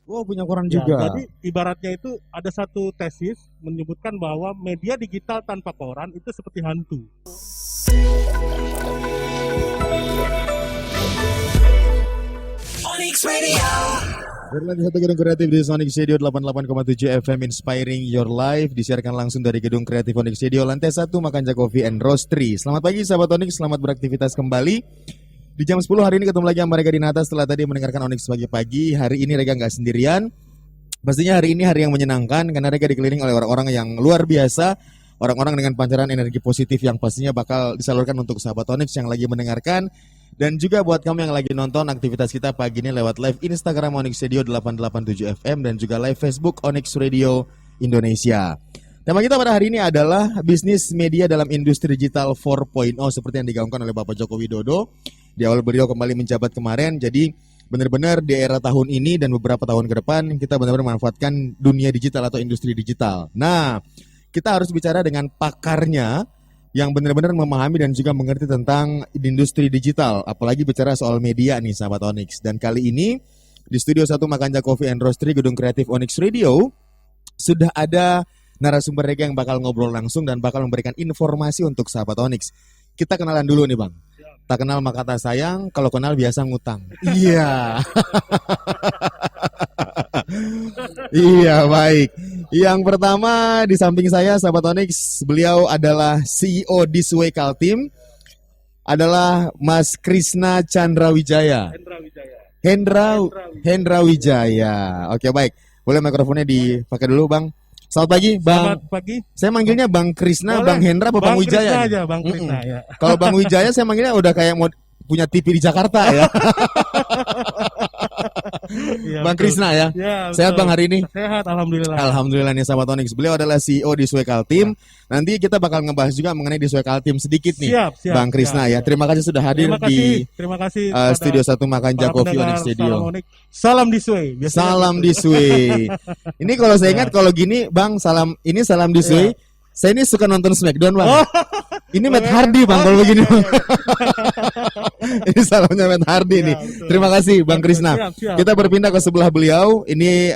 Oh, punya koran Ya, juga. jadi ibaratnya itu ada satu tesis menyebutkan bahwa media digital tanpa koran itu seperti hantu. Onyx Radio. Berlanjut satu gedung kreatif di Sonic Studio 88,7 FM Inspiring Your Life. Disiarkan langsung dari gedung kreatif Onyx Studio lantai 1 Makanja Coffee and Roastery. Selamat pagi sahabat Onyx, selamat beraktivitas kembali. Di jam 10 hari ini ketemu lagi sama Rega Dinata setelah tadi mendengarkan Onyx pagi-pagi. Hari ini Rega nggak sendirian. Pastinya hari ini hari yang menyenangkan karena Rega dikelilingi oleh orang-orang yang luar biasa. Orang-orang dengan pancaran energi positif yang pastinya bakal disalurkan untuk sahabat Onyx yang lagi mendengarkan. Dan juga buat kamu yang lagi nonton aktivitas kita pagi ini lewat live Instagram Onyx Radio 887 FM dan juga live Facebook Onyx Radio Indonesia. Tema kita pada hari ini adalah bisnis media dalam industri digital 4.0 seperti yang digaungkan oleh Bapak Joko Widodo. Di awal beliau kembali menjabat kemarin, jadi benar-benar di era tahun ini dan beberapa tahun ke depan kita benar-benar memanfaatkan dunia digital atau industri digital. Nah, kita harus bicara dengan pakarnya yang benar-benar memahami dan juga mengerti tentang industri digital, apalagi bicara soal media nih sahabat Onyx. Dan kali ini di Studio 1 Makanja Coffee and Roastery Gedung Kreatif Onyx Radio sudah ada narasumber Rega yang bakal ngobrol langsung dan bakal memberikan informasi untuk sahabat Onyx. Kita kenalan dulu nih Bang. Tak kenal maka tak sayang, kalau kenal biasa ngutang. Iya. Iya, baik. Yang pertama di samping saya sahabat Onyx, beliau adalah CEO Disway Kaltim, adalah Mas Krisna Chandra Wijaya. Hendra Wijaya. Hendra Wijaya. Oke, baik. Boleh mikrofonnya dipakai dulu, Bang. Selamat pagi, Bang. Selamat pagi. Saya manggilnya Bang Krisna, Boleh. Bang Hendra, apa Bang Krisna Wijaya? aja, Bang Krisna ya. Kalau Bang Wijaya saya manggilnya udah kayak mau punya TV di Jakarta ya. Iya, Bang betul. Krisna ya. Ya, Sehat betul. Bang hari ini? Sehat, alhamdulillah. Alhamdulillah nih sahabat Onyx. Beliau adalah CEO di Disway Kaltim. Nanti kita bakal ngebahas juga mengenai Disway Kaltim sedikit nih. Siap, siap, Bang Krisna siap, ya. siap. Terima kasih sudah hadir Terima kasih di pada Studio 1 Makanja para Coffee pendengar Onyx Studio. Salam Onyx. Salam Disway. Biasanya Salam gitu. Disway. Ini kalau saya ingat kalau gini Bang, salam ini salam Disway. Saya ini suka nonton Smackdown Bang. Oh. Ini Matt Hardy Bang kalau begini Bang. Ini salamnya Matt Hardy nih. betul. Terima kasih Bang Krisna. Siap, siap. Kita berpindah ke sebelah beliau. Ini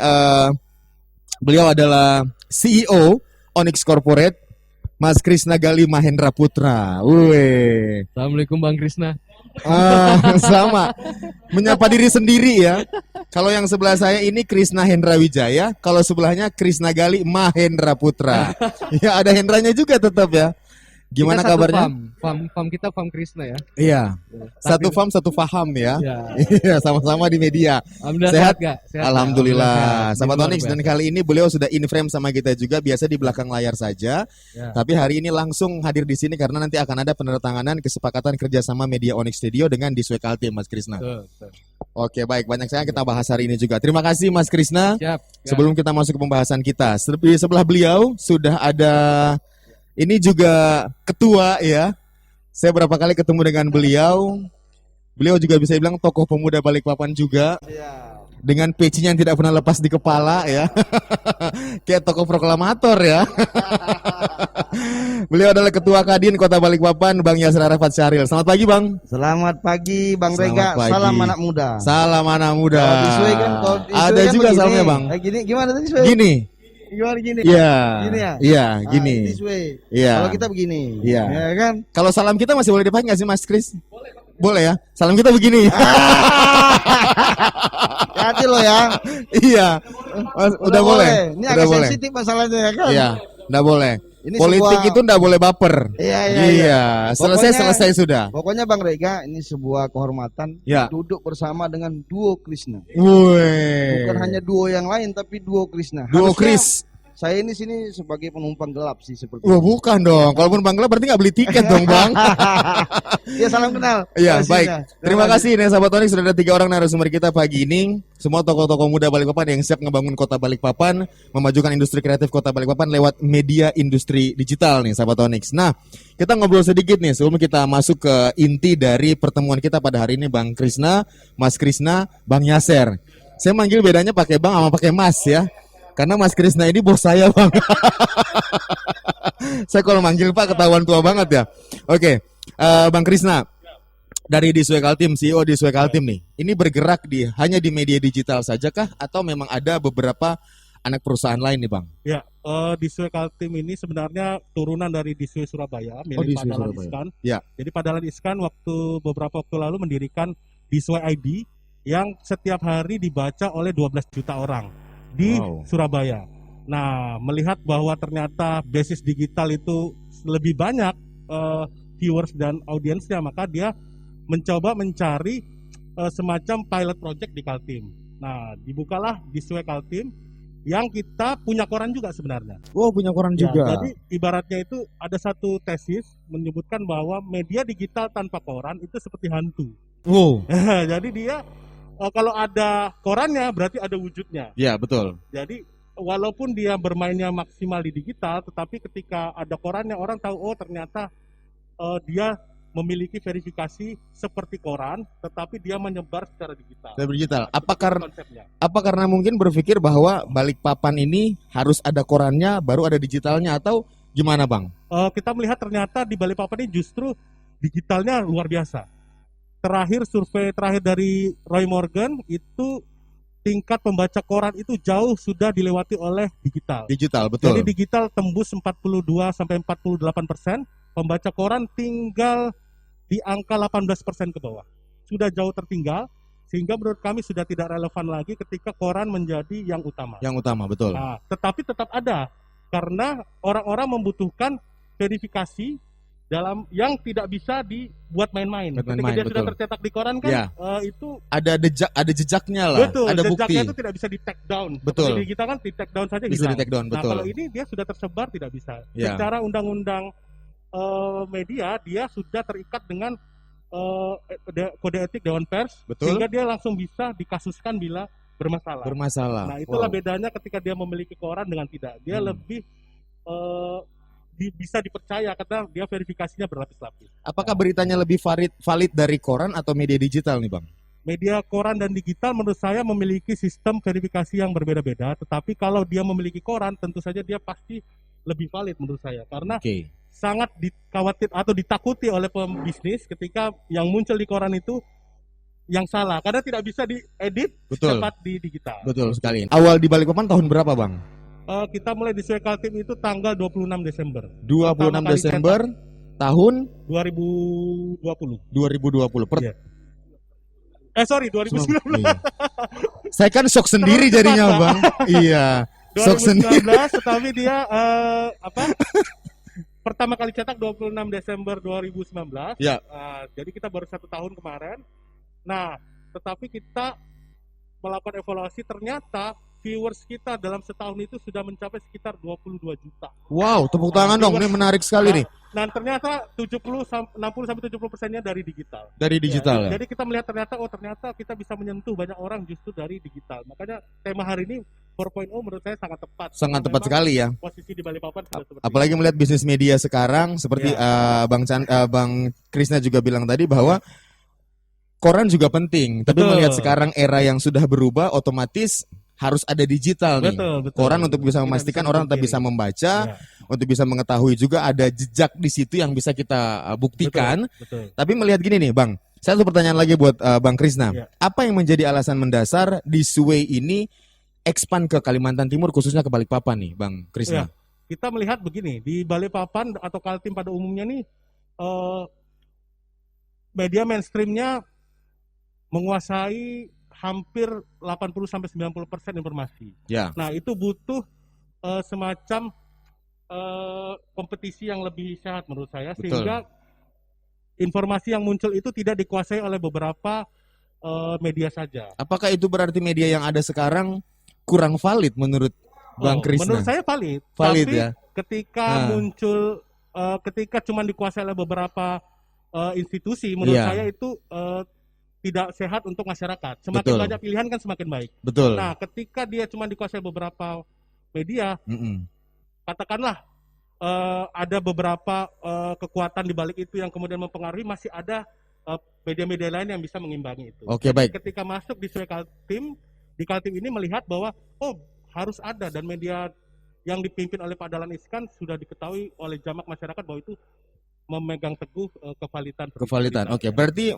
beliau adalah CEO Onyx Corporate, Mas Krisna Gali Mahendra Putra. Wih. Assalamualaikum Bang Krisna. Sama. Menyapa diri sendiri ya. Kalau yang sebelah saya ini Krisna Hendra Wijaya, kalau sebelahnya Krisna Gali Mahendra Putra. Ya ada Hendranya juga tetap ya. Gimana Kita satu kabarnya? Farm kita Farm Krisna ya. Iya. Satu Tapi- faham satu paham ya. Ya. Iya, sama-sama di media. Alhamdulillah Sehat? sehat gak? Sehat, Alhamdulillah. Alhamdulillah sehat. Sahabat Luar Onyx, dan biasa. kali ini beliau sudah in frame sama kita juga, biasa di belakang layar saja. Ya. Tapi hari ini langsung hadir di sini karena nanti akan ada penandatanganan kesepakatan kerjasama media Onyx Studio dengan Disway Kaltim, Mas Krisna. Betul, betul. Oke, baik. Banyak saya kita bahas hari ini juga. Terima kasih Mas Krisna. Siap. Ya. Sebelum kita masuk ke pembahasan kita, di sebelah beliau sudah ada ini juga ketua ya. Saya berapa kali ketemu dengan beliau. Beliau juga bisa bilang tokoh pemuda Balikpapan juga. Dengan pecinya yang tidak pernah lepas di kepala ya. Kayak tokoh proklamator ya. Beliau adalah ketua Kadin Kota Balikpapan, Bang Yasir Arafat Syahril. Selamat pagi, Bang. Selamat pagi Bang Selamat Rega, pagi. salam anak muda. Salam anak muda. Kalau Disway kan, kalau Disway Ada kan juga begini. salamnya, Bang. Gini, gimana tadi Disway? Gini. Gimana gini? Iya. Gini ya? Iya, Ah, gini. Disway. Iya. Kalau kita begini. Iya. Ya kan? Kalau salam kita masih boleh dipakai nggak sih Mas Kris? Boleh ya. Salam kita begini. Hati lo ya. Iya. Mas, udah boleh. Ini Udah agak boleh. sensitif masalahnya ya kan? Iya, enggak boleh. Ini Politik sebuah- itu enggak boleh baper. Iya, Selesai Pokoknya- selesai sudah. Pokoknya Bang Rega, ini sebuah kehormatan Ya. duduk bersama dengan duo Krishna. Woi. Bukan hanya duo yang lain tapi duo Krishna. Duo Harusnya Kris. Saya ini sini sebagai penumpang gelap sih seperti Wah, itu. bukan dong. Kalaupun Bang Gelap berarti nggak beli tiket dong, Bang. Ya salam kenal. Iya, Kasihnya. baik. Terima kasih nih sahabat Onyx, sudah ada 3 orang narasumber kita pagi ini. Semua tokoh-tokoh muda Balikpapan yang siap ngebangun kota Balikpapan, memajukan industri kreatif kota Balikpapan lewat media industri digital nih sahabat Onyx. Nah, kita ngobrol sedikit nih sebelum kita masuk ke inti dari pertemuan kita pada hari ini, Bang Krisna, Mas Krisna, Bang Yaser. Saya manggil bedanya pakai Bang sama pakai Mas ya. Karena Mas Krisna ini bos saya, Bang. Saya kalau manggil Pak ketahuan tua banget ya. Oke, Bang Krisna. Dari di Sue Kaltim, CEO di Sue Kaltim nih, ini bergerak hanya di media digital saja kah atau memang ada beberapa anak perusahaan lain nih Bang? Ya, di Sue Kaltim ini sebenarnya turunan dari di Sue Surabaya, milik Pak Sue Dahlan Surabaya. Iskan. Ya. Jadi Pak Dahlan Iskan beberapa waktu lalu mendirikan di Sue ID yang setiap hari dibaca oleh 12 juta orang di Surabaya. Nah, melihat bahwa ternyata basis digital itu lebih banyak viewers dan audiensnya, maka dia mencoba mencari semacam pilot project di Kaltim. Nah, dibukalah di Sue Kaltim yang kita punya koran juga sebenarnya. Oh, punya koran Ya, juga. jadi ibaratnya itu ada satu tesis menyebutkan bahwa media digital tanpa koran itu seperti hantu. Wow. Jadi dia kalau ada korannya berarti ada wujudnya. Ya, betul. Jadi walaupun dia bermainnya maksimal di digital, tetapi ketika ada korannya orang tahu oh ternyata dia memiliki verifikasi seperti koran, tetapi dia menyebar secara digital. Secara digital. Konsepnya. Apa karena mungkin berpikir bahwa Balikpapan ini harus ada korannya baru ada digitalnya atau gimana Bang? Kita melihat ternyata di Balikpapan ini justru digitalnya luar biasa. Survei terakhir dari Roy Morgan itu tingkat pembaca koran itu jauh sudah dilewati oleh digital. Digital, betul. Jadi digital tembus 42-48%, pembaca koran tinggal di angka 18% ke bawah. Sudah jauh tertinggal, sehingga menurut kami sudah tidak relevan lagi ketika koran menjadi yang utama. Yang utama, betul. Nah, tetapi tetap ada, karena orang-orang membutuhkan verifikasi dalam yang tidak bisa dibuat main-main. Ketika dia sudah tercetak di koran kan, itu ada jejaknya lah, betul, ada bukti. Jejaknya itu tidak bisa di take down. Betul. Seperti kita kan di take down saja bisa di take down, betul. Nah, kalau ini dia sudah tersebar tidak bisa. Secara undang-undang media dia sudah terikat dengan kode etik Dewan Pers, betul. Sehingga dia langsung bisa dikasuskan bila bermasalah. Nah, itulah bedanya ketika dia memiliki koran dengan tidak. Dia lebih bisa dipercaya karena dia verifikasinya berlapis-lapis. Apakah beritanya lebih valid dari koran atau media digital nih Bang? Media koran dan digital menurut saya memiliki sistem verifikasi yang berbeda-beda, tetapi kalau dia memiliki koran tentu saja dia pasti lebih valid menurut saya karena sangat dikhawatir atau ditakuti oleh pembisnis ketika yang muncul di koran itu yang salah karena tidak bisa diedit cepat di digital. Betul sekali. Awal di Balikpapan tahun berapa Bang? Kita mulai di Sue Kaltim itu tanggal 26 Desember. 26 Desember tahun 2020. 2020. Sorry, 2019. Saya kan shock sendiri jadinya Bang. Iya. Shock sendiri. 2019, tetapi dia pertama kali cetak 26 Desember 2019. Ya. Jadi kita baru 1 tahun kemarin. Nah, tetapi kita melakukan evaluasi ternyata viewers kita dalam setahun itu sudah mencapai sekitar 22 juta. Wow, tepuk tangan dong, ini menarik sekali nih. Nah, ternyata 60-70%-nya dari digital. Dari digital ya. Jadi kita melihat ternyata kita bisa menyentuh banyak orang justru dari digital. Makanya tema hari ini 4.0 menurut saya sangat tepat. Sangat tepat sekali ya. Posisi di Balikpapan sudah seperti apalagi itu. Melihat bisnis media sekarang seperti Bang Krisna juga bilang tadi bahwa koran juga penting, tapi melihat sekarang era yang sudah berubah otomatis harus ada digital nih. Betul. Koran untuk bisa memastikan orang tetap bisa membaca, untuk bisa mengetahui juga ada jejak di situ yang bisa kita buktikan. Betul. Tapi melihat gini nih, Bang. Satu pertanyaan lagi buat Bang Krisna. Apa yang menjadi alasan mendasar di Sue ini expand ke Kalimantan Timur khususnya ke Balikpapan nih, Bang Krisna? Kita melihat begini, di Balikpapan atau Kaltim pada umumnya nih media mainstreamnya menguasai hampir 80-90% informasi. Nah, itu butuh semacam kompetisi yang lebih sehat menurut saya. Sehingga informasi yang muncul itu tidak dikuasai oleh beberapa media saja. Apakah itu berarti media yang ada sekarang kurang valid menurut Bang Krisna? Menurut saya valid. Valid tapi ya. Ketika muncul, ketika cuma dikuasai oleh beberapa institusi, menurut saya itu tidak sehat untuk masyarakat. Semakin banyak pilihan kan semakin baik. Nah, ketika dia cuma dikuasai beberapa media, katakanlah ada beberapa kekuatan di balik itu yang kemudian mempengaruhi, masih ada media-media lain yang bisa mengimbangi itu. Baik. Ketika masuk di Sue Kaltim, di Kaltim ini melihat bahwa harus ada, dan media yang dipimpin oleh Pak Dahlan Iskan sudah diketahui oleh jamak masyarakat bahwa itu memegang teguh kevalitan. Kevalitan. Oke, berarti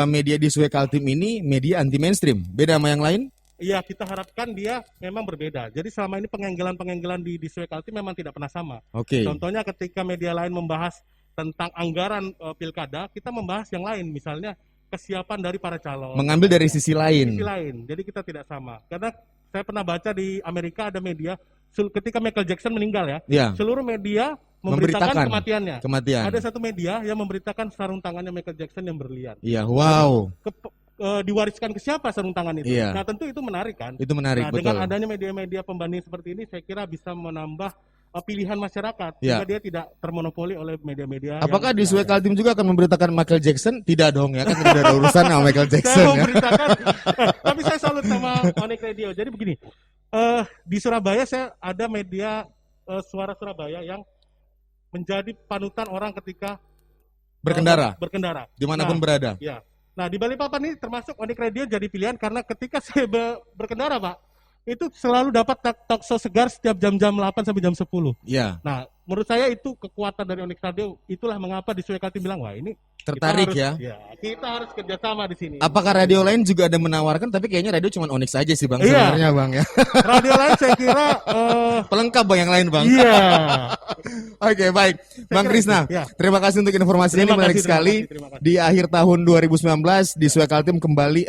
media di Sway Kaltim ini media anti mainstream. Beda sama yang lain? Iya, kita harapkan dia memang berbeda. Jadi selama ini penganggalan-penganggalan di Sway Kaltim memang tidak pernah sama. Oke. Contohnya ketika media lain membahas tentang anggaran pilkada, kita membahas yang lain, misalnya kesiapan dari para calon. Mengambil dari sisi lain. Sisi lain. Jadi kita tidak sama. Karena saya pernah baca di Amerika ada media ketika Michael Jackson meninggal ya, Ya. seluruh media memberitakan kematiannya. Ada satu media yang memberitakan sarung tangannya Michael Jackson yang berlian. Iya, wow. Diwariskan ke siapa sarung tangan itu? Iya. Nah tentu itu menarik kan. Itu menarik, Nah, betul. dengan adanya media-media pembanding seperti ini, saya kira bisa menambah pilihan masyarakat, Iya. sehingga dia tidak termonopoli oleh media-media. Apakah di Sway Kaltim juga akan memberitakan Michael Jackson? Tidak dong ya, kan tidak ada urusan sama Michael Saya Jackson ya. memberitakan, tapi saya salut sama Onyx Radio. Jadi begini, di Surabaya saya ada media Suara Surabaya yang menjadi panutan orang ketika Berkendara, berkendara. dimanapun berada. Ya. Nah, di Balikpapan ini termasuk Onyx Radio jadi pilihan karena ketika saya berkendara, Pak, itu selalu dapat talk show segar setiap jam-jam 8 sampai jam 10. Iya. Nah, menurut saya itu kekuatan dari Onyx Radio. Itulah mengapa di Sway Kaltim bilang, wah ini Tertarik kita harus, ya. kita harus kerjasama di sini. Apakah radio lain juga ada menawarkan? Tapi kayaknya radio cuma Onyx aja sih Bang, Iya. sebenarnya Bang ya. Radio lain saya kira Pelengkap Bang yang lain Bang. iya. Oke, baik. Bang kira Krisna, itu, ya. terima kasih untuk informasinya, ini Terima menarik kasih, sekali. terima kasih. Di akhir tahun 2019 di Sway Kaltim kembali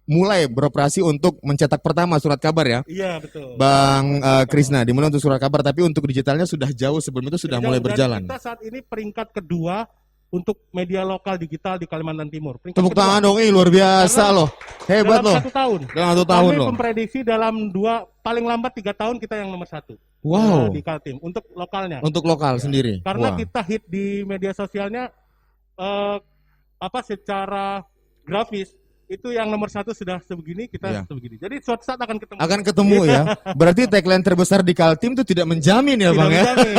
mulai beroperasi untuk mencetak pertama surat kabar ya. Iya, betul. Bang Krisna, dimulai untuk surat kabar, tapi untuk digitalnya sudah jauh sebelum itu sudah mulai Dan berjalan. kita saat ini peringkat kedua untuk media lokal digital di Kalimantan Timur. Peringkat Tepuk kedua. tangan dong, loh biasa Karena loh. Hebat dalam loh. 1 tahun. Dalam 1 tahun Kami loh. memprediksi dalam paling lambat 3 tahun kita yang nomor 1. Wow. Di Kaltim untuk lokalnya. Untuk lokal sendiri. Karena Wah. kita hit di media sosialnya secara grafis itu yang nomor 1 sudah sebegini, kita Iya. sebegini. Jadi suatu saat akan ketemu. Akan ketemu ya. Berarti tagline terbesar di Kaltim itu tidak menjamin ya Tidak Bang ya. menjamin.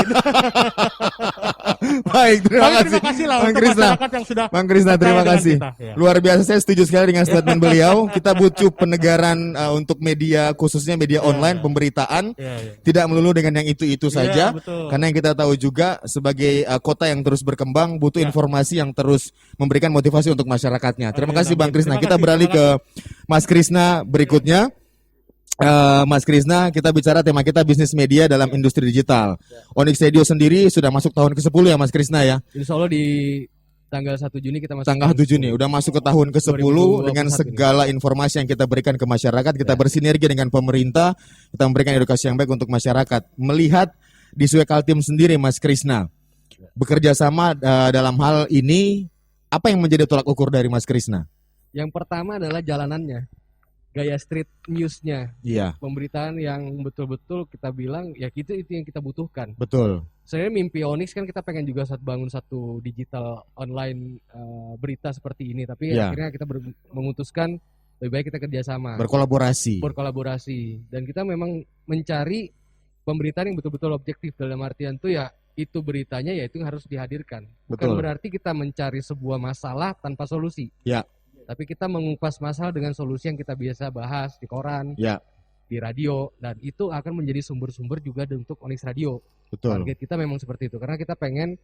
Baik, terima Tapi kasih. terima kasih lah Bang untuk Krisna. masyarakat yang sudah Bang Krisna, percaya terima dengan kasih. kita, ya. Luar biasa, saya setuju sekali dengan statement beliau. Kita butuh penegaran untuk media, khususnya media online, pemberitaan. Iya, iya. Tidak melulu dengan yang itu-itu Iya, saja. betul. Karena yang kita tahu juga sebagai kota yang terus berkembang butuh Ya. informasi yang terus memberikan motivasi untuk masyarakatnya. Terima Amin, kasih Bang amin. Krisna. Terima Kita kasih, beralih terima ke Mas Krisna berikutnya. Mas Krisna, kita bicara tema kita bisnis media dalam industri digital. Onyx Radio sendiri sudah masuk tahun ke-10 ya Mas Krisna ya. Insya Allah di tanggal 1 Juni kita masuk Tanggal 1 Juni udah masuk ke tahun ke-10 dengan 2021 segala informasi yang kita berikan ke masyarakat, kita bersinergi dengan pemerintah, kita memberikan edukasi yang baik untuk masyarakat. Melihat di Sway Kaltim sendiri Mas Krisna, bekerja sama dalam hal ini, apa yang menjadi tolak ukur dari Mas Krisna? Yang pertama adalah jalanannya, gaya street newsnya, Iya, pemberitaan yang betul-betul kita bilang ya itu yang kita butuhkan. betul. Sebenarnya mimpi Onyx kan kita pengen juga bangun satu digital online berita seperti ini, tapi Ya. akhirnya kita memutuskan lebih baik kita kerjasama, Berkolaborasi. berkolaborasi, dan kita memang mencari pemberitaan yang betul-betul objektif, dalam artian tuh ya itu beritanya ya itu yang harus dihadirkan. Bukan Betul. berarti kita mencari sebuah masalah tanpa solusi. Ya. Tapi kita mengupas masalah dengan solusi yang kita biasa bahas di koran, Ya. di radio, dan itu akan menjadi sumber-sumber juga untuk Onyx Radio. Betul. Target kita memang seperti itu karena kita pengen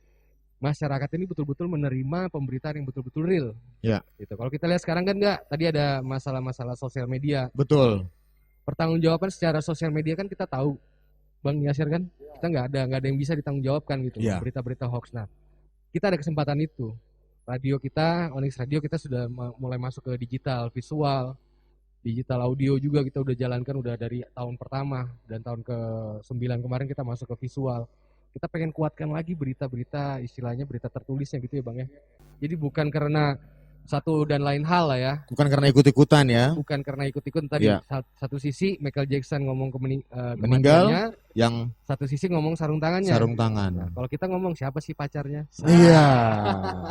masyarakat ini betul-betul menerima pemberitaan yang betul-betul real. Ya. Gitu. Kalau kita lihat sekarang kan enggak, tadi ada masalah-masalah sosial media. Betul. Pertanggungjawaban secara sosial media kan kita tahu, Bang Yasir kan, kita nggak ada yang bisa ditanggungjawabkan gitu, Ya. berita-berita hoax. Nah, kita ada kesempatan itu. Radio kita, Onyx Radio kita sudah mulai masuk ke digital, visual, digital audio juga kita udah jalankan udah dari tahun pertama dan tahun ke-9 kemarin kita masuk ke visual. Kita pengen kuatkan lagi berita-berita istilahnya berita tertulisnya gitu ya Bang ya. Jadi bukan karena satu dan lain hal lah ya. Bukan karena ikut-ikutan ya, Bukan karena ikut-ikut tadi. Ya. Satu sisi Michael Jackson ngomong meninggal kematiannya, yang satu sisi ngomong sarung tangannya. sarung Nah, tangan. kalau kita ngomong siapa sih pacarnya? Iya,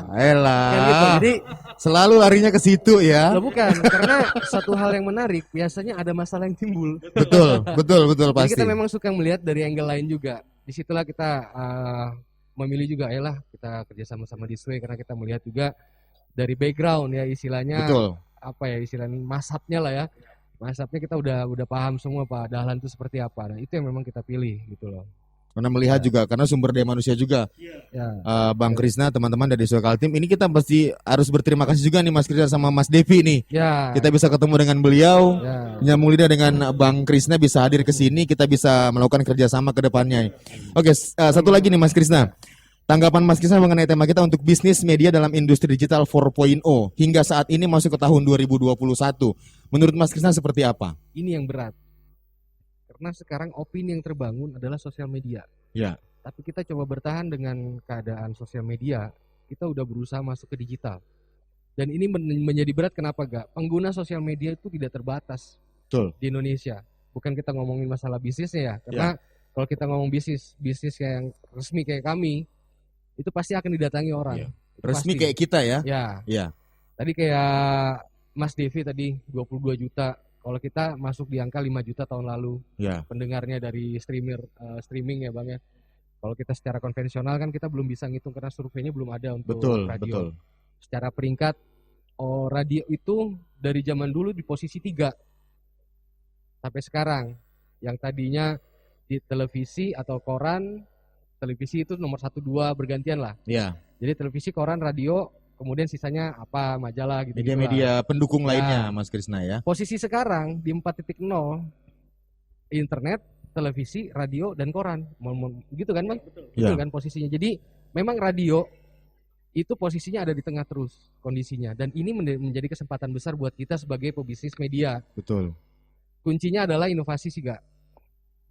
elah. Kan gitu. Jadi Selalu larinya ke situ ya. lo bukan karena satu hal yang menarik biasanya ada masalah yang timbul. Betul, betul, betul Jadi pasti. kita memang suka melihat dari angle lain juga. Disitulah kita memilih juga, ayolah kita kerja sama-sama di Sway karena kita melihat juga dari background ya istilahnya Betul. apa ya istilahnya masapnya lah ya. Masapnya kita udah paham semua Pak Dahlan itu seperti apa. Nah, itu yang memang kita pilih gitu loh. Karena melihat juga, karena sumber daya manusia juga. Ya. Bang Krisna, teman-teman dari Sokal Team, ini kita pasti harus berterima kasih juga nih Mas Krisna sama Mas Devi nih. Ya. Kita bisa ketemu dengan beliau, Ya. nyambung lidah dengan Bang Krisna bisa hadir ke sini, kita bisa melakukan kerjasama ke depannya. Oke, satu lagi nih Mas Krisna. Tanggapan Mas Krisna mengenai tema kita untuk bisnis media dalam industri digital 4.0 hingga saat ini masuk ke tahun 2021. Menurut Mas Krisna seperti apa? Ini yang berat. Karena sekarang opini yang terbangun adalah sosial media. Ya. Tapi kita coba bertahan dengan keadaan sosial media, kita udah berusaha masuk ke digital. Dan ini menjadi berat kenapa gak? Pengguna sosial media itu tidak terbatas. Betul. Di Indonesia. Bukan kita ngomongin masalah bisnisnya ya. Karena kalau kita ngomong bisnis yang resmi kayak kami, itu pasti akan didatangi orang. Ya. Itu Resmi pasti. kayak kita ya. Ya. Tadi kayak Mas Devi tadi 22 juta. Kalau kita masuk di angka 5 juta tahun lalu. Ya. Pendengarnya dari streaming ya Bang ya. Kalau kita secara konvensional kan kita belum bisa ngitung karena surveinya belum ada untuk radio. Betul. Secara peringkat radio itu dari zaman dulu di posisi 3 sampai sekarang. Yang tadinya di televisi atau koran, televisi itu nomor 1 2 bergantian lah. Ya. Jadi televisi, koran, radio, kemudian sisanya apa, majalah gitu. Media-media pendukung lainnya Mas Krisna ya. Posisi sekarang di 4.0 internet, televisi, radio dan koran. Gitu kan, Bang? Betul kan posisinya. Jadi memang radio itu posisinya ada di tengah terus kondisinya dan ini menjadi kesempatan besar buat kita sebagai pebisnis media. Betul. Kuncinya adalah inovasi sih, Gak.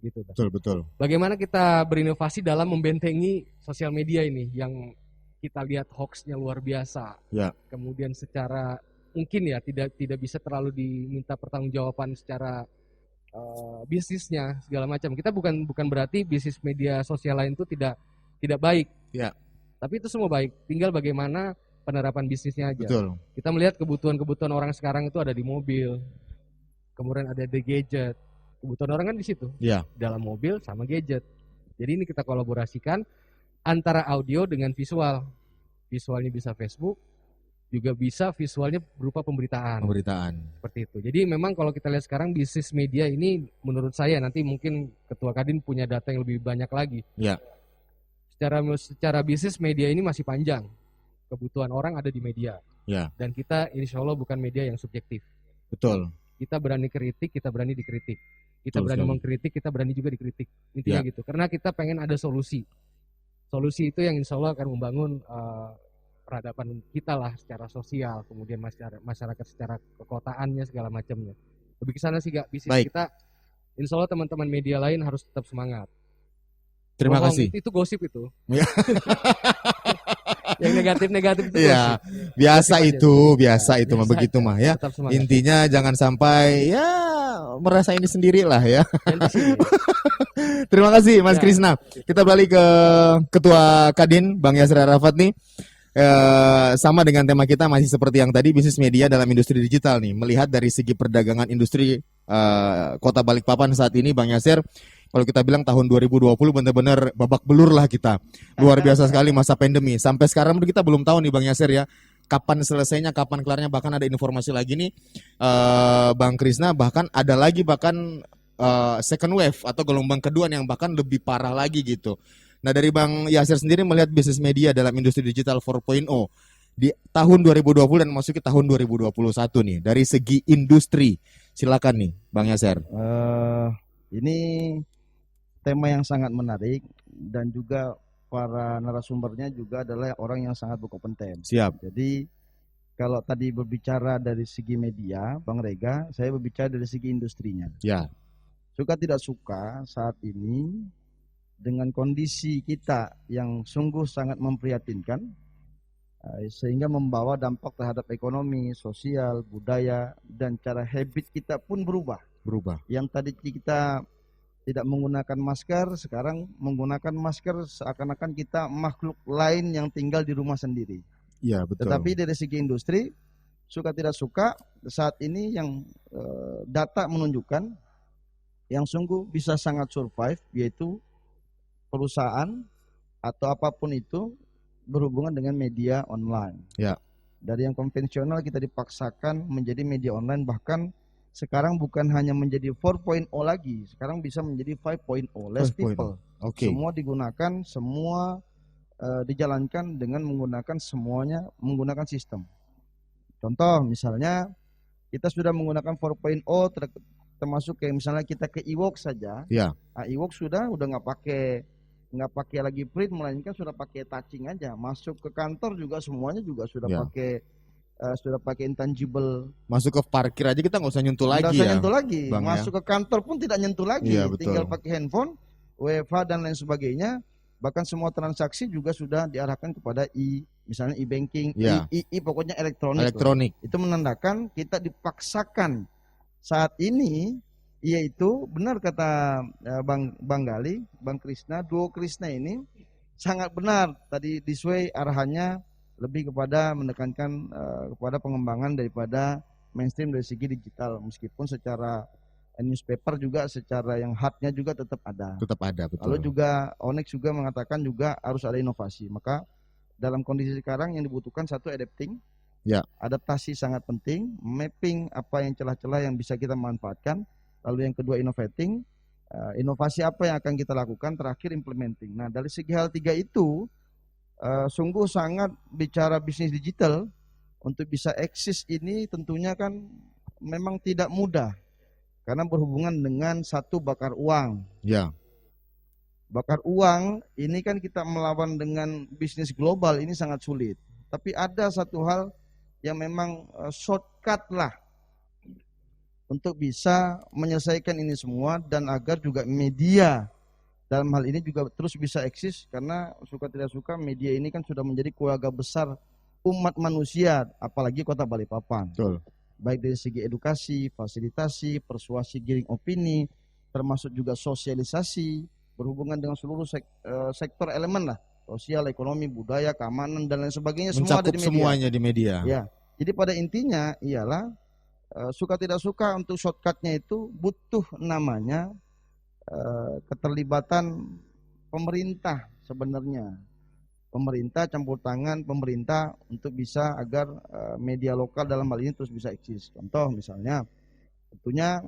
Gitu. Betul. Bagaimana kita berinovasi dalam membentengi sosial media ini yang kita lihat hoaxnya luar biasa. Ya. Kemudian secara mungkin ya tidak bisa terlalu diminta pertanggungjawaban secara bisnisnya segala macam. Kita bukan berarti bisnis media sosial lain itu tidak baik. Ya. Tapi itu semua baik. Tinggal bagaimana penerapan bisnisnya aja. Betul. Kita melihat kebutuhan orang sekarang itu ada di mobil. Kemudian ada di gadget. Kebutuhan orang kan di situ. Ya. Dalam mobil sama gadget. Jadi ini kita kolaborasikan antara audio dengan visual. Visualnya bisa Facebook, juga bisa visualnya berupa pemberitaan. Seperti itu. Jadi memang kalau kita lihat sekarang bisnis media ini menurut saya nanti mungkin Ketua Kadin punya data yang lebih banyak lagi. Ya. Secara bisnis media ini masih panjang. Kebutuhan orang ada di media. Ya. Dan kita insya Allah bukan media yang subjektif. Betul. Kita berani kritik, kita berani dikritik. Kita berani mengkritik, kita berani juga dikritik. Intinya gitu. Karena kita pengen ada solusi. Solusi itu yang insya Allah akan membangun peradaban kita lah secara sosial, kemudian masyarakat secara kekotaannya segala macamnya. Lebih ke sana sih Gak, bisnis kita. Insya Allah teman-teman media lain harus tetap semangat. Terima kasih. Itu gosip itu. Yang negatif itu ya, gosip. Biasa itu mah begitu mah ya. Intinya jangan sampai ya merasa ini sendiri lah ya. Terima kasih Mas Krisna. Kita balik ke Ketua Kadin Bang Yasir Arafat nih. Sama dengan tema kita masih seperti yang tadi, bisnis media dalam industri digital nih. Melihat dari segi perdagangan industri Kota Balikpapan saat ini Bang Yasir, kalau kita bilang tahun 2020 benar-benar babak belur lah kita. Luar biasa sekali masa pandemi. Sampai sekarang kita belum tahu nih Bang Yasir ya, kapan selesainya, kapan kelarnya. Bahkan ada informasi lagi nih Bang Krisna, bahkan ada lagi second wave atau gelombang kedua yang bahkan lebih parah lagi gitu. Nah dari Bang Yasir sendiri melihat bisnis media dalam industri digital 4.0 di tahun 2020 dan masuki tahun 2021 nih, dari segi industri, silakan nih Bang Yasir. Ini tema yang sangat menarik dan juga para narasumbernya juga adalah orang yang sangat berkompeten. Siap. Jadi kalau tadi berbicara dari segi media, Bang Rega, saya berbicara dari segi industrinya. Ya. Suka tidak suka saat ini dengan kondisi kita yang sungguh sangat memprihatinkan, sehingga membawa dampak terhadap ekonomi, sosial, budaya, dan cara habit kita pun berubah. Yang tadi kita tidak menggunakan masker, sekarang menggunakan masker seakan-akan kita makhluk lain yang tinggal di rumah sendiri. Iya, betul. Tetapi dari segi industri, suka tidak suka, saat ini yang data menunjukkan yang sungguh bisa sangat survive, yaitu perusahaan atau apapun itu berhubungan dengan media online. Ya. Dari yang konvensional kita dipaksakan menjadi media online, bahkan sekarang bukan hanya menjadi 4.0 lagi, sekarang bisa menjadi 5.0, less people. Oke. Semua digunakan, semua dijalankan dengan menggunakan semuanya menggunakan sistem. Contoh misalnya kita sudah menggunakan 4.0 termasuk kayak misalnya kita ke Iwok saja. Ya. Nah, Iwok udah nggak pakai lagi print, melainkan sudah pakai touching aja. Masuk ke kantor juga semuanya juga sudah Ya. pakai intangible. Masuk ke parkir aja kita nggak usah nyentuh Nggak lagi usah ya. nyentuh lagi. Bang, ya. Masuk ke kantor pun tidak nyentuh lagi. Iya, betul. Tinggal pakai handphone, WFH dan lain sebagainya. Bahkan semua transaksi juga sudah diarahkan kepada misalnya e-banking, Ya. pokoknya elektronik. Elektronik. Itu menandakan kita dipaksakan saat ini, yaitu benar kata Bang Gali, Bang Krisna, duo Krisna ini sangat benar. Tadi Disway arahannya lebih kepada menekankan kepada pengembangan daripada mainstream dari segi digital, meskipun secara newspaper juga secara yang hardnya juga tetap ada. Tetap ada, betul. Lalu juga Onyx juga mengatakan juga harus ada inovasi. Maka dalam kondisi sekarang yang dibutuhkan satu adapting. Ya. Adaptasi sangat penting, mapping apa yang celah-celah yang bisa kita manfaatkan. Lalu yang kedua innovating, inovasi apa yang akan kita lakukan, terakhir implementing. Nah, dari segi hal tiga itu sungguh sangat bicara bisnis digital untuk bisa eksis ini tentunya kan memang tidak mudah. Karena berhubungan dengan satu bakar uang. Ya. Bakar uang ini kan kita melawan dengan bisnis global ini sangat sulit. Tapi ada satu hal yang memang shortcut lah untuk bisa menyelesaikan ini semua, dan agar juga media dalam hal ini juga terus bisa eksis, karena suka tidak suka media ini kan sudah menjadi keluarga besar umat manusia, apalagi Kota Balikpapan. Betul. Baik dari segi edukasi, fasilitasi, persuasi, giring opini, termasuk juga sosialisasi, berhubungan dengan seluruh sektor elemen lah, sosial, ekonomi, budaya, keamanan dan lain sebagainya. Semua ada di media. Semuanya di media. Ya, jadi pada intinya ialah suka tidak suka untuk shortcutnya itu butuh namanya keterlibatan pemerintah sebenarnya. Pemerintah, campur tangan pemerintah untuk bisa agar media lokal dalam hal ini terus bisa eksis. Contoh misalnya, tentunya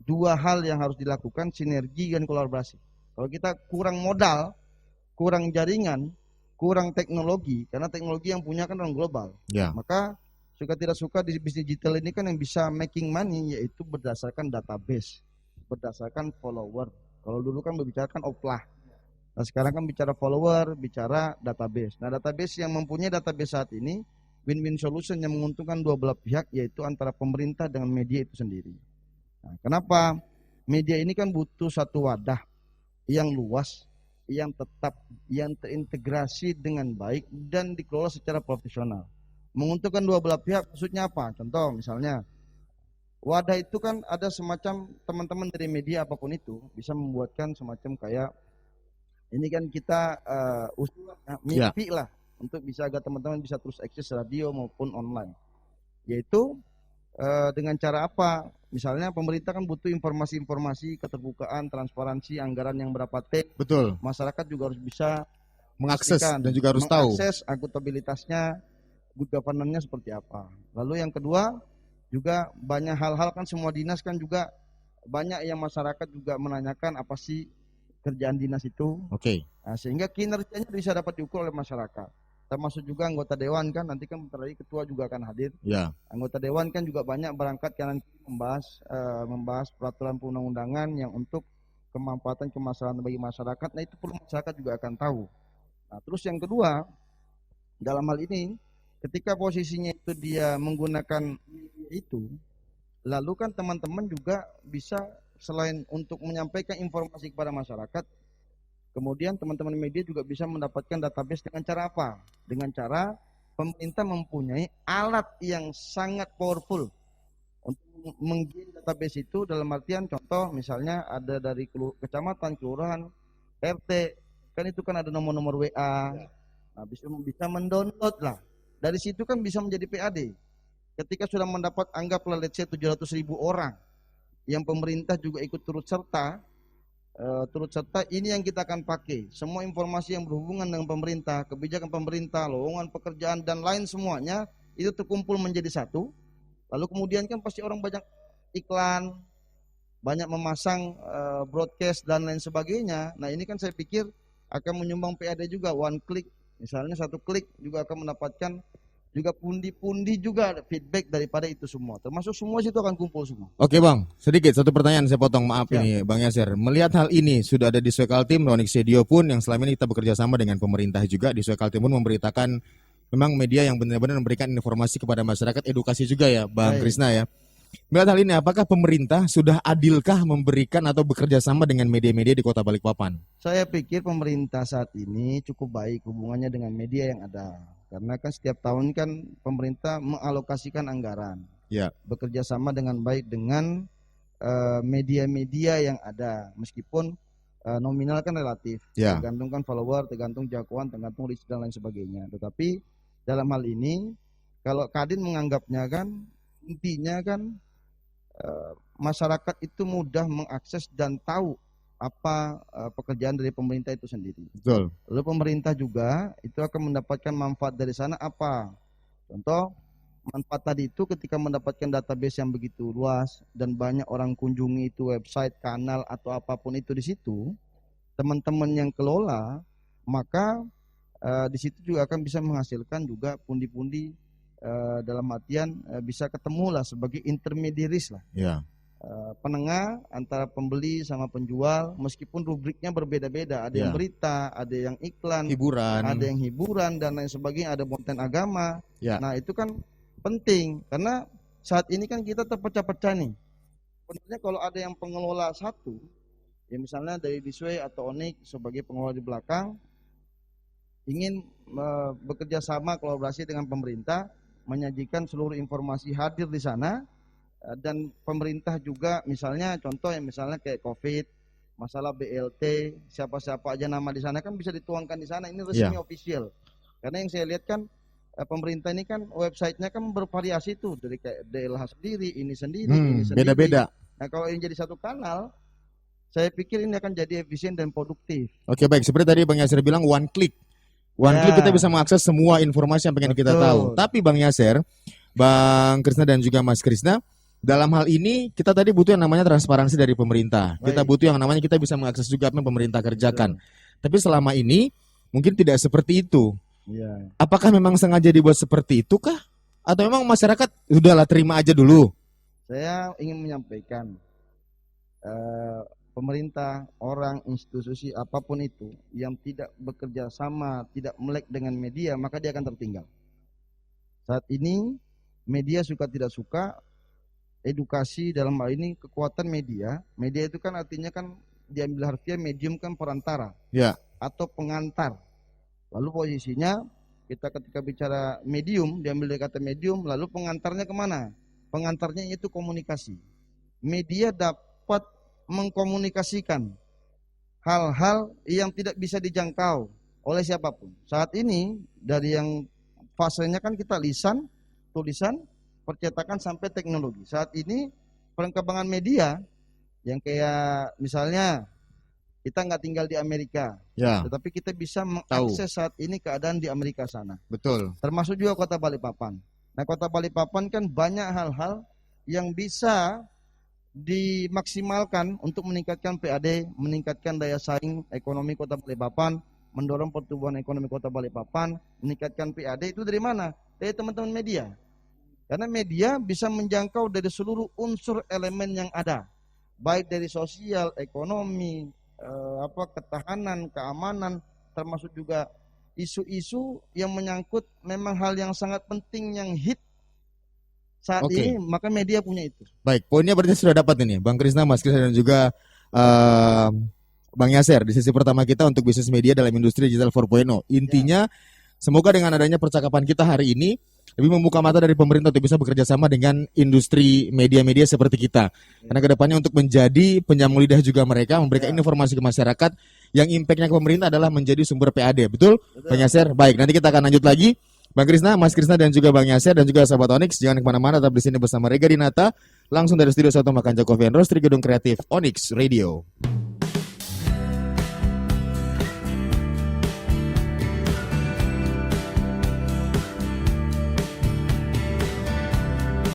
dua hal yang harus dilakukan, sinergi dan kolaborasi. Kalau kita kurang modal, kurang jaringan, kurang teknologi, karena teknologi yang punya kan orang global. Ya. Maka suka tidak suka di bisnis digital ini kan yang bisa making money yaitu berdasarkan database, berdasarkan follower. Kalau dulu kan membicarakan offline. Nah sekarang kan bicara follower, bicara database. Nah database yang mempunyai database saat ini win-win solution yang menguntungkan dua belah pihak, yaitu antara pemerintah dengan media itu sendiri. Nah, kenapa? Media ini kan butuh satu wadah yang luas, yang tetap, yang terintegrasi dengan baik dan dikelola secara profesional. Menguntungkan dua belah pihak maksudnya apa? Contoh misalnya, wadah itu kan ada semacam teman-teman dari media apapun itu bisa membuatkan semacam kayak ini kan kita mimpi lah untuk bisa agar teman-teman bisa terus akses radio maupun online. Yaitu dengan cara apa? Misalnya pemerintah kan butuh informasi-informasi, keterbukaan, transparansi, anggaran yang berapa T. Betul. Masyarakat juga harus bisa mengakses dan juga harus tahu. Mengakses akuntabilitasnya, good governance-nya seperti apa. Lalu yang kedua juga banyak hal-hal kan semua dinas kan juga banyak yang masyarakat juga menanyakan apa sih kerjaan dinas itu. Oke. Nah, sehingga kinerjanya bisa dapat diukur oleh masyarakat. Termasuk juga anggota dewan kan, nanti kan bentar lagi ketua juga akan hadir. Ya. Anggota dewan kan juga banyak berangkat kanan membahas peraturan perundang-undangan yang untuk kemanfaatan kemaslahatan bagi masyarakat. Nah itu perlu masyarakat juga akan tahu. Nah terus yang kedua, dalam hal ini ketika posisinya itu dia menggunakan itu, lalu kan teman-teman juga bisa selain untuk menyampaikan informasi kepada masyarakat, kemudian teman-teman media juga bisa mendapatkan database dengan cara apa? Dengan cara pemerintah mempunyai alat yang sangat powerful untuk menggiring database itu, dalam artian contoh misalnya ada dari kecamatan, kelurahan, RT, kan itu kan ada nomor-nomor WA, nah, bisa mendownload lah. Dari situ kan bisa menjadi PAD. Ketika sudah mendapat anggaplah let's say 700.000 orang, yang pemerintah juga ikut turut serta ini yang kita akan pakai. Semua informasi yang berhubungan dengan pemerintah, kebijakan pemerintah, lowongan pekerjaan dan lain semuanya itu terkumpul menjadi satu. Lalu kemudian kan pasti orang banyak iklan, banyak memasang broadcast dan lain sebagainya. Nah ini kan saya pikir akan menyumbang PAD juga, one click, misalnya satu klik juga akan mendapatkan juga pundi-pundi juga feedback daripada itu semua. Termasuk semua situ akan kumpul semua. Oke Bang, sedikit satu pertanyaan saya potong, maaf Ya. ini Bang Yasir. Melihat hal ini sudah ada di Swekaltim, Onyx Radio pun yang selama ini kita bekerja sama dengan pemerintah juga di Swekaltim pun memberitakan memang media yang benar-benar memberikan informasi kepada masyarakat, edukasi juga ya Bang Baik. Krisna ya. Melihat hal ini, apakah pemerintah sudah adilkah memberikan atau bekerja sama dengan media-media di Kota Balikpapan? Saya pikir pemerintah saat ini cukup baik hubungannya dengan media yang ada. Karena kan setiap tahun kan pemerintah mengalokasikan anggaran. Ya. Bekerja sama dengan baik dengan media-media yang ada. Meskipun nominal kan relatif. Ya. Tergantung kan follower, tergantung jangkauan, tergantung reach dan lain sebagainya. Tetapi dalam hal ini kalau Kadin menganggapnya kan intinya kan masyarakat itu mudah mengakses dan tahu apa pekerjaan dari pemerintah itu sendiri. Betul. Lalu pemerintah juga itu akan mendapatkan manfaat dari sana apa? Contoh, manfaat tadi itu ketika mendapatkan database yang begitu luas dan banyak orang kunjungi itu website, kanal atau apapun itu di situ, teman-teman yang kelola, maka di situ juga akan bisa menghasilkan juga pundi-pundi dalam artian bisa ketemu lah sebagai intermediaries lah. Ya. Penengah antara pembeli sama penjual, meskipun rubriknya berbeda-beda, ada yang berita, ada yang iklan, Hiburan. ada yang hiburan dan lain sebagainya, ada konten agama. Ya. Nah itu kan penting karena saat ini kan kita terpecah-pecah nih. Sebenarnya kalau ada yang pengelola satu, ya misalnya dari Disway atau Onyx sebagai pengelola di belakang, ingin bekerja sama kolaborasi dengan pemerintah, menyajikan seluruh informasi hadir di sana. Dan pemerintah juga misalnya contoh yang misalnya kayak COVID, masalah BLT, siapa-siapa aja nama di sana kan bisa dituangkan di sana, ini resmi official. Karena yang saya lihat kan pemerintah ini kan websitenya kan bervariasi tuh dari kayak DLH sendiri, ini sendiri, ini sendiri. Beda-beda. Nah kalau ini jadi satu kanal, saya pikir ini akan jadi efisien dan produktif. Oke baik, seperti tadi Bang Yasir bilang one click. One click kita bisa mengakses semua informasi yang pengen kita tahu. Tapi Bang Yasir, Bang Krisna dan juga Mas Krisna, dalam hal ini kita tadi butuh yang namanya transparansi dari pemerintah. Kita butuh yang namanya kita bisa mengakses juga apa yang pemerintah kerjakan. Tapi selama ini mungkin tidak seperti itu. Apakah memang sengaja dibuat seperti itu kah? Atau memang masyarakat udahlah terima aja dulu? Saya ingin menyampaikan pemerintah, orang, institusi apapun itu yang tidak bekerja sama, tidak melek dengan media, maka dia akan tertinggal. Saat ini media suka tidak suka, edukasi dalam hal ini kekuatan media. Media itu kan artinya kan diambil harfiah medium kan perantara atau pengantar. Lalu posisinya kita ketika bicara medium diambil dari kata medium, lalu pengantarnya kemana? Pengantarnya itu komunikasi. Media dapat mengkomunikasikan hal-hal yang tidak bisa dijangkau oleh siapapun. Saat ini dari yang fasenya kan kita lisan, tulisan, percetakan sampai teknologi. Saat ini perkembangan media yang kayak misalnya kita nggak tinggal di Amerika, tetapi kita bisa mengakses saat ini keadaan di Amerika sana. Betul. Termasuk juga Kota Balikpapan. Nah Kota Balikpapan kan banyak hal-hal yang bisa dimaksimalkan untuk meningkatkan PAD, meningkatkan daya saing ekonomi Kota Balikpapan, mendorong pertumbuhan ekonomi Kota Balikpapan, meningkatkan PAD itu dari mana? Dari teman-teman media. Karena media bisa menjangkau dari seluruh unsur elemen yang ada, baik dari sosial, ekonomi, ketahanan, keamanan, termasuk juga isu-isu yang menyangkut memang hal yang sangat penting yang hit saat ini, maka media punya itu. Baik, poinnya berarti sudah dapat ini, Bang Krisna, Mas Krisna dan juga Bang Yasir di sesi pertama kita untuk bisnis media dalam industri digital 4.0. Intinya semoga dengan adanya percakapan kita hari ini lebih membuka mata dari pemerintah untuk bisa bekerja sama dengan industri media-media seperti kita. Karena kedepannya untuk menjadi penyambung lidah juga mereka, memberikan informasi ke masyarakat yang impactnya ke pemerintah adalah menjadi sumber PAD. Betul? Bang Yasir? Baik, nanti kita akan lanjut lagi. Bang Krisna, Mas Krisna dan juga Bang Yasir dan juga sahabat Onyx, jangan kemana-mana, tetap di sini bersama Rega Dinata, langsung dari Studio 1 Makan Coffee and Roastery Gedung Kreatif Onyx Radio.